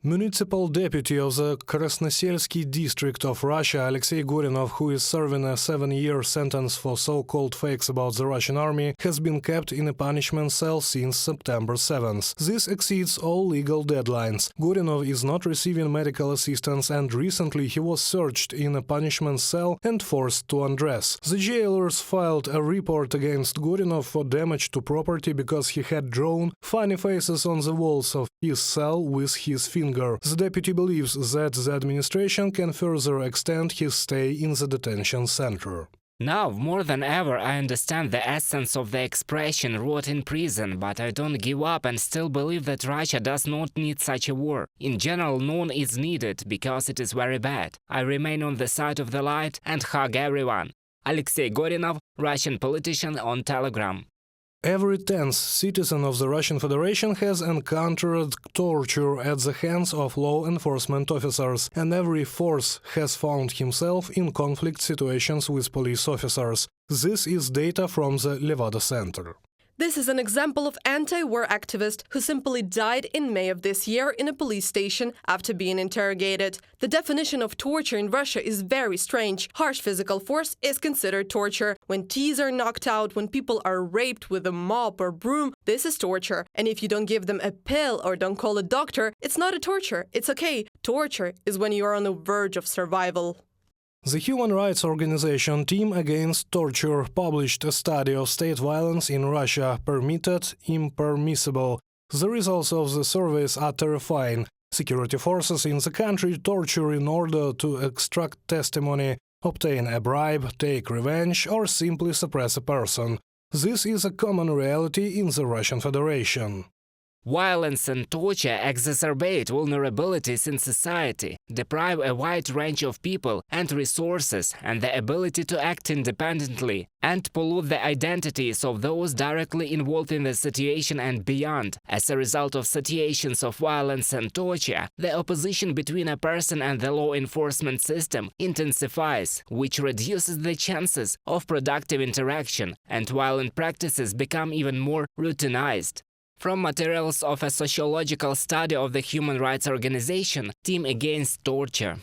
Municipal deputy of the Krasnoselsky district of Russia, Alexei Gorinov, who is serving a 7-year sentence for so-called fakes about the Russian army, has been kept in a punishment cell since September 7th. This exceeds all legal deadlines. Gorinov is not receiving medical assistance, and recently he was searched in a punishment cell and forced to undress. The jailers filed a report against Gorinov for damage to property because he had drawn funny faces on the walls of his cell with his finger. The deputy believes that the administration can further extend his stay in the detention center. Now, more than ever, I understand the essence of the expression "rot in prison," but I don't give up and still believe that Russia does not need such a war. In general, none is needed, because it is very bad. I remain on the side of the light and hug everyone. Alexei Gorinov, Russian politician, on Telegram. Every 10th citizen of the Russian Federation has encountered torture at the hands of law enforcement officers, and every 4th has found himself in conflict situations with police officers. This is data from the Levada Center. This is an example of anti-war activist who simply died in May of this year in a police station after being interrogated. The definition of torture in Russia is very strange. Harsh physical force is considered torture. When teeth are knocked out, when people are raped with a mop or broom, this is torture. And if you don't give them a pill or don't call a doctor, it's not a torture. It's okay. Torture is when you are on the verge of survival. The human rights organization Team Against Torture published a study of state violence in Russia, permitted, impermissible. The results of the surveys are terrifying. Security forces in the country torture in order to extract testimony, obtain a bribe, take revenge, or simply suppress a person. This is a common reality in the Russian Federation. Violence and torture exacerbate vulnerabilities in society, deprive a wide range of people and resources and the ability to act independently, and pollute the identities of those directly involved in the situation and beyond. As a result of situations of violence and torture, the opposition between a person and the law enforcement system intensifies, which reduces the chances of productive interaction, and violent practices become even more routinized. From materials of a sociological study of the human rights organization Team Against Torture.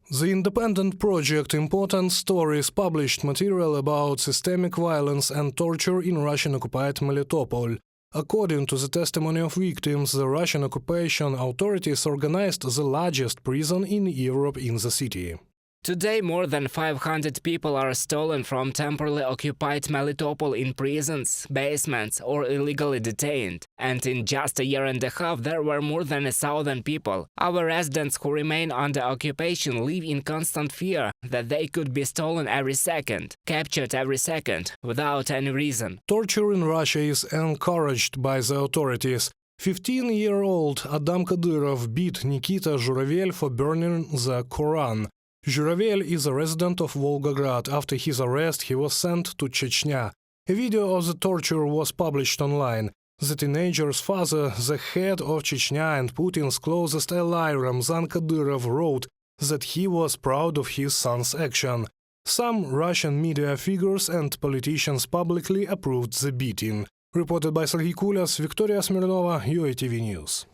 The independent project Important Stories published material about systemic violence and torture in Russian-occupied Melitopol. According to the testimony of victims, the Russian occupation authorities organized the largest prison in Europe in the city. Today, more than 500 people are stolen from temporarily occupied Melitopol in prisons, basements, or illegally detained. And in just a year and a half, there were more than 1,000 people. Our residents who remain under occupation live in constant fear that they could be stolen every second, captured every second, without any reason. Torture in Russia is encouraged by the authorities. 15-year-old Adam Kadyrov beat Nikita Zhuravel for burning the Quran. Zhuravel is a resident of Volgograd. After his arrest, he was sent to Chechnya. A video of the torture was published online. The teenager's father, the head of Chechnya and Putin's closest ally Ramzan Kadyrov, wrote that he was proud of his son's action. Some Russian media figures and politicians publicly approved the beating. Reported by Sergei Kulyas, Victoria Smirnova, UATV News.